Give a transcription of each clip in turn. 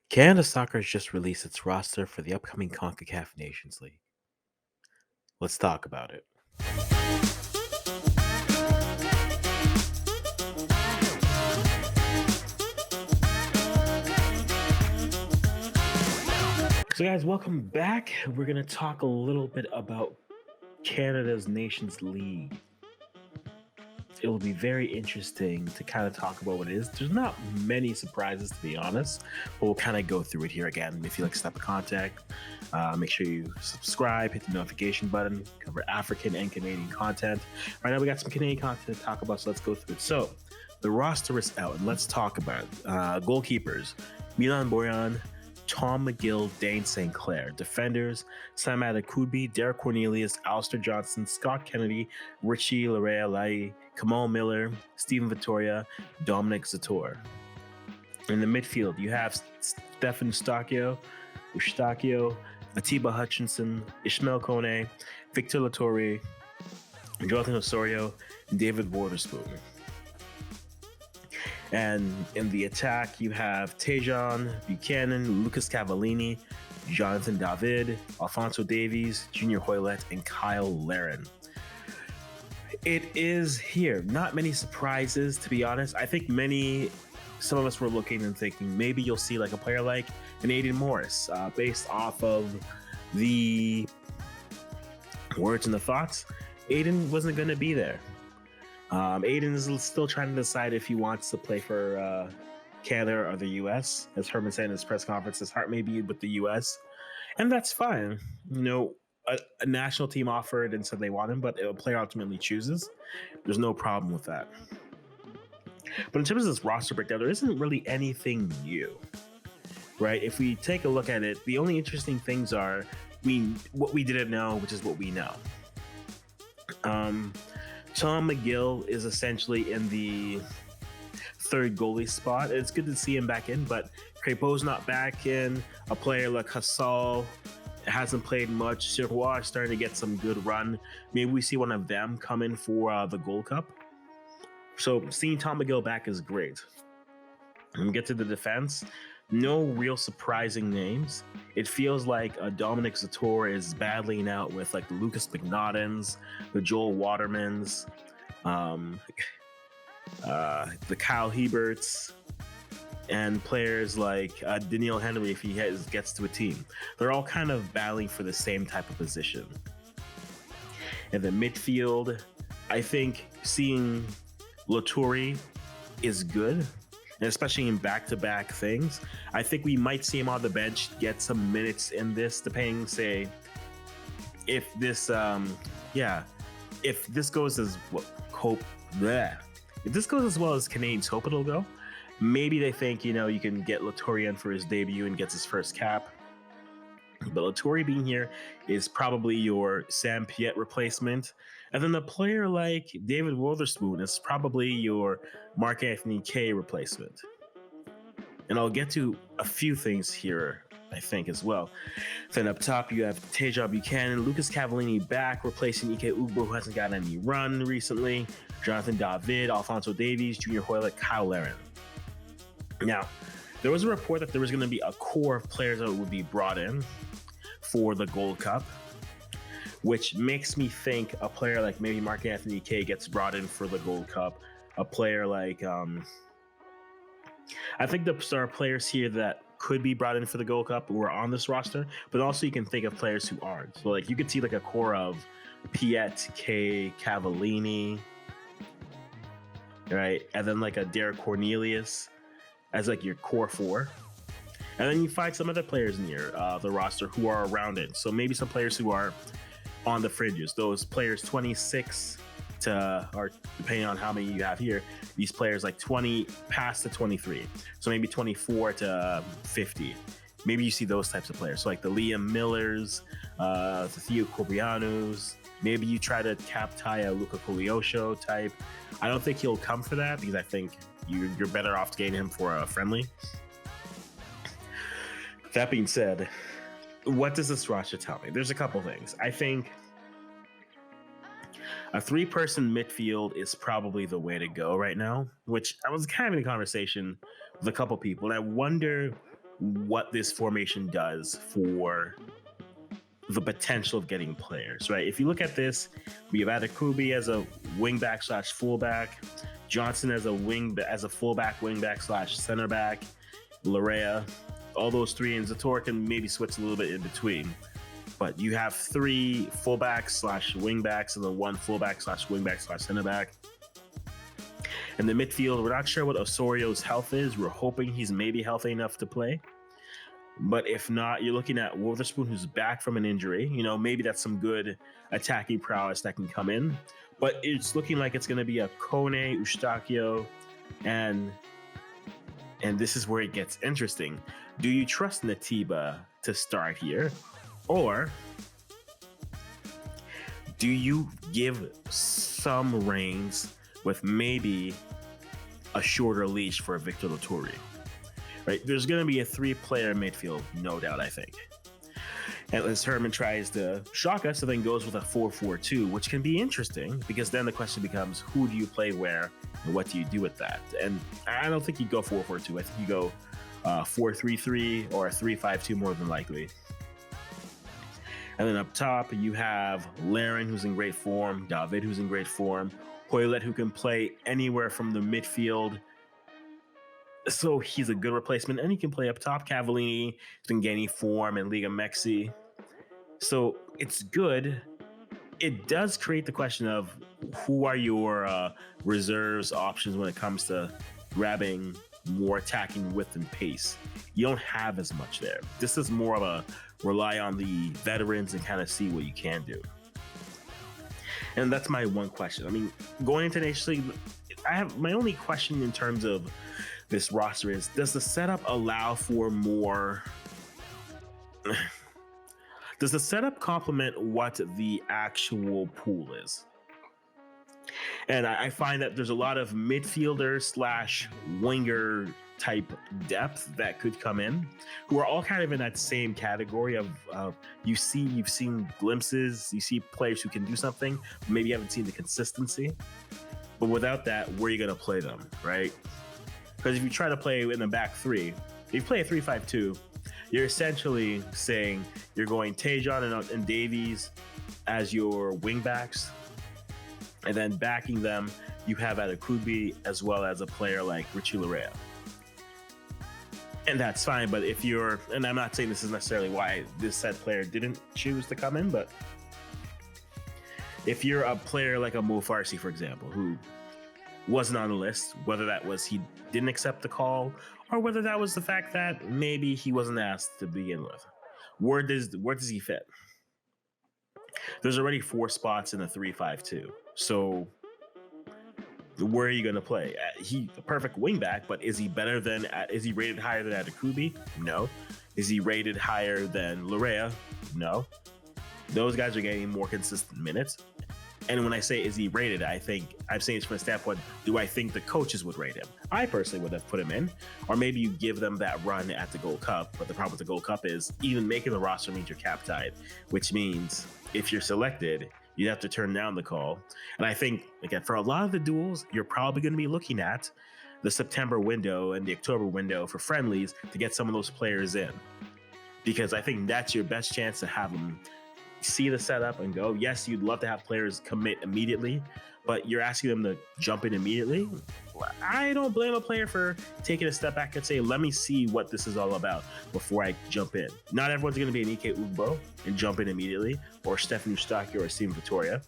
Canada Soccer has just released its roster for the upcoming CONCACAF Nations League. Let's talk about it. So, guys, welcome back. We're going to talk a little bit about Canada's Nations League. It will be very interesting to kind of talk about what it is. There's not many surprises, to be honest, but we'll kind of go through it here again. If you like Step of Contact, make sure you subscribe, hit the notification button, cover African and Canadian content. Right now, we got some Canadian content to talk about, so let's go through it. So, the roster is out, and let's talk about it. Goalkeepers Milan Borjan, Tom McGill, Dane St. Clair. Defenders, Sam Adekudbi, Derek Cornelius, Alistair Johnson, Scott Kennedy, Richie Larea Kamal Miller, Stephen Vittoria, Dominic Zator. In the midfield, you have Stefan Eustachio, Atiba Hutchinson, Ishmael Kone, Victor Latore, Jonathan Osorio, and David Waterspoon. And in the attack, you have Tejan Buchanan, Lucas Cavallini, Jonathan David, Alfonso Davies, Junior Hoylett, and Kyle Laren. It is here. Not many surprises, to be honest. I think some of us were looking and thinking maybe you'll see like a player like an Aiden Morris, based off of the words and the thoughts. Aiden wasn't going to be there. Aiden is still trying to decide if he wants to play for Canada or the U.S. As Herman said in his press conference, his heart may be with the U.S., and that's fine. You know, a national team offered and said they want him, but a player ultimately chooses. There's no problem with that. But in terms of this roster breakdown, there isn't really anything new, right? If we take a look at it, the only interesting things are what we didn't know, which is what we know. Tom McGill is essentially in the third goalie spot. It's good to see him back in, but Crépeau's not back in. A player like Hassal hasn't played much. Sirois is starting to get some good run. Maybe we see one of them come in for the Gold Cup. So seeing Tom McGill back is great. And we get to the defense. No real surprising names. It feels like Dominic Zator is battling out with like the Lucas McNaughtons, the Joel Watermans, the Kyle Heberts, and players like Daniil Henry if he gets to a team. They're all kind of battling for the same type of position. In the midfield, I think seeing Latore is good, and especially in back-to-back things. I think we might see him on the bench, get some minutes in this, depending, say, if this, if this goes as if this goes as well as Canadians hope it'll go. Maybe they think, you can get Latore in for his debut and gets his first cap. But Latore being here is probably your Sam Piet replacement. And then a player like David Wotherspoon is probably your Mark Anthony Kaye replacement. And I'll get to a few things here, I think, as well. Then up top, you have Tejan Buchanan, Lucas Cavallini back, replacing Ike Ugbo, who hasn't gotten any run recently, Jonathan David, Alfonso Davies, Junior Hoylett, Kyle Laren. Now, there was a report that there was going to be a core of players that would be brought in for the Gold Cup, which makes me think a player like maybe Mark Anthony Kaye gets brought in for the Gold Cup. A player like, I think there are players here that could be brought in for the Gold Cup who are on this roster, but also you can think of players who aren't. So like you could see like a core of Piet, Kaye, Cavallini, right? And then like a Derek Cornelius as like your core four. And then you find some other players in the roster who are around it. So maybe some players who are on the fringes. Those players 26 or depending on how many you have here, these players like 20 past to 23. So maybe 24 to 50. Maybe you see those types of players. So like the Liam Millers, the Theo Corbianos. Maybe you try to tie a Luca Cogliosho type. I don't think he'll come for that because I think you're better off getting him for a friendly. That being said, what does this roster tell me? There's a couple things. I think a three-person midfield is probably the way to go right now, which I was kind of in a conversation with a couple people. And I wonder what this formation does for the potential of getting players, right? If you look at this, we have Adekubi as a wingback slash fullback, Johnson as a fullback, wingback slash center back, Larea, all those three, and Zator can maybe switch a little bit in between. But you have three fullbacks slash wingbacks and then one fullback slash wingback slash center back. In the midfield, we're not sure what Osorio's health is. We're hoping he's maybe healthy enough to play. But if not, you're looking at Witherspoon, who's back from an injury. You know, maybe that's some good attacking prowess that can come in. But it's looking like it's going to be a Kone, Eustáquio, and this is where it gets interesting. Do you trust Natiba to start here? Or do you give some reins with maybe a shorter leash for Victor Loturi? Right, there's going to be a 3-player midfield, no doubt, I think. Unless Herman tries to shock us and then goes with a 4-4-2, which can be interesting because then the question becomes, who do you play where and what do you do with that? And I don't think you go 4-4-2. I think you go 4-3-3 or a 3-5-2 more than likely. And then up top, you have Larin, who's in great form, David, who's in great form, Hoylett, who can play anywhere from the midfield. So he's a good replacement, and he can play up top. Cavallini has been gaining form in Liga Mexi. So it's good. It does create the question of who are your reserves options when it comes to grabbing more attacking width and pace. You don't have as much there. This is more of a rely on the veterans and kind of see what you can do. And that's my one question. I mean, going into Nations League, I have my only question in terms of this roster is, does the setup allow for more? Does the setup complement what the actual pool is? And I find that there's a lot of midfielder slash winger type depth that could come in, who are all kind of in that same category of you've seen glimpses, you see players who can do something, but maybe you haven't seen the consistency. But without that, where are you going to play them, right? Because if you try to play in the back three, if you play a 3-5-2, you're essentially saying you're going Tejan and Davies as your wing backs, and then backing them, you have Adekubi as well as a player like Richie Larea. And that's fine, but if you're, and I'm not saying this is necessarily why this said player didn't choose to come in, but if you're a player like a Mo Farsi, for example, who wasn't on the list, whether that was he didn't accept the call or whether that was the fact that maybe he wasn't asked to begin with, where does he fit? There's already 4 spots in the 3-5-2, so where are you going to play? He a perfect wingback, but is he better than? Is he rated higher than Adekubi? No. Is he rated higher than Larea? No. Those guys are getting more consistent minutes. And when I say is he rated, I'm saying it's from the standpoint, do I think the coaches would rate him? I personally would have put him in, or maybe you give them that run at the Gold Cup. But the problem with the Gold Cup is even making the roster means you're cap tied, which means if you're selected, you'd have to turn down the call. And I think, again, for a lot of the duels, you're probably going to be looking at the September window and the October window for friendlies to get some of those players in. Because I think that's your best chance to have them see the setup and go, yes, you'd love to have players commit immediately, but you're asking them to jump in immediately. I don't blame a player for taking a step back and say, let me see what this is all about before I jump in. Not everyone's going to be an Ike Ugbo and jump in immediately, or Stefan Eustáquio or Steven Vitória.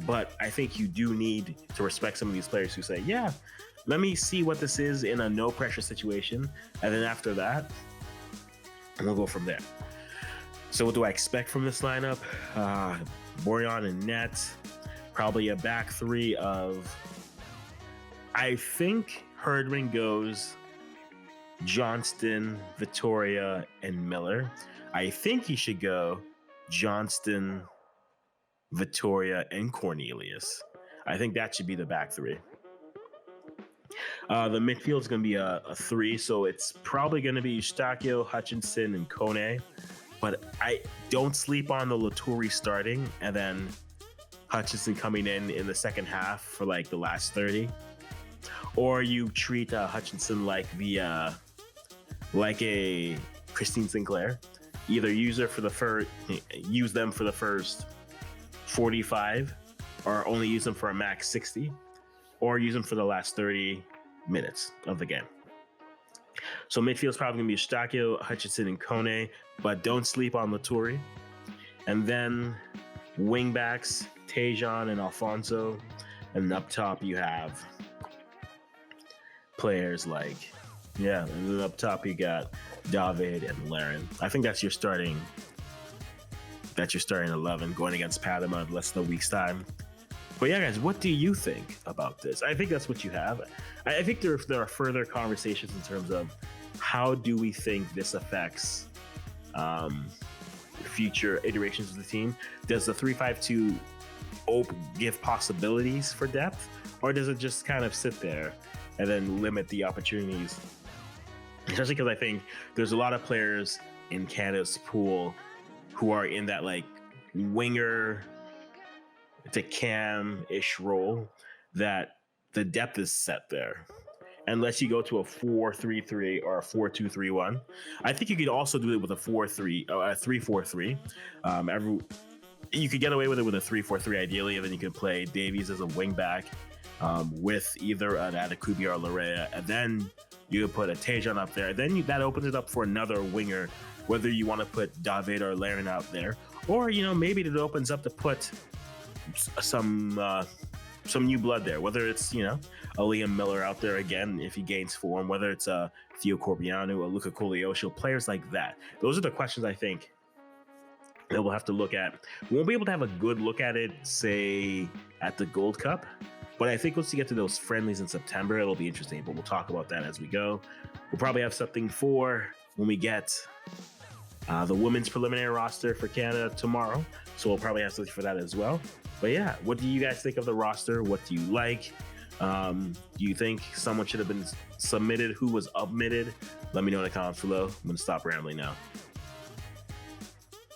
But I think you do need to respect some of these players who say, yeah, let me see what this is in a no pressure situation. And then after that, we'll go from there. So what do I expect from this lineup? Borjan and net, probably a back three of, I think Herdman goes Johnston, Vitória, and Miller. I think he should go Johnston, Vitória, and Cornelius. I think that should be the back three. The midfield is going to be a 3, so it's probably going to be Eustáquio, Hutchinson, and Kone. But I don't sleep on the Loturi starting and then Hutchinson coming in the second half for like the last 30. Or you treat Hutchinson like the like a Christine Sinclair. Either use them for the first 45, or only use them for a max 60, or use them for the last 30 minutes of the game. So midfield's probably gonna be Eustáquio, Hutchinson, and Kone, but don't sleep on Laturi. And then wingbacks, Tejan and Alfonso, and up top you have players like, and then up top you got David and Larin. I think that's your starting 11 going against Padma in less than a week's time. But yeah, guys, what do you think about this? I think that's what you have. I think there are further conversations in terms of how do we think this affects future iterations of the team. Does the 3-5-2 give possibilities for depth, or does it just kind of sit there and then limit the opportunities? Especially because I think there's a lot of players in Canada's pool who are in that like winger to cam-ish role that the depth is set there. Unless you go to a 4-3-3 or a 4-2-3-1. I think you could also do it with a 3-4-3. You could get away with it with a 3-4-3 ideally, and then you could play Davies as a wing back with either an Adekubi or Larea, and then you could put a Tejan up there. Then that opens it up for another winger, whether you want to put David or Larin out there, or maybe it opens up to put some new blood there, whether it's a Liam Miller out there again if he gains form, whether it's a Theo Corbiano, a Luca Koleosho, players like that. Those are the questions I think that we'll have to look at. We won't be able to have a good look at it, say, at the Gold Cup, but I think once you get to those friendlies in September, it'll be interesting, but we'll talk about that as we go. We'll probably have something for when we get the women's preliminary roster for Canada tomorrow, so we'll probably have something for that as well. But yeah, what do you guys think of the roster? What do you like? Do you think someone should have been submitted? Who was omitted? Let me know in the comments below. I'm going to stop rambling now.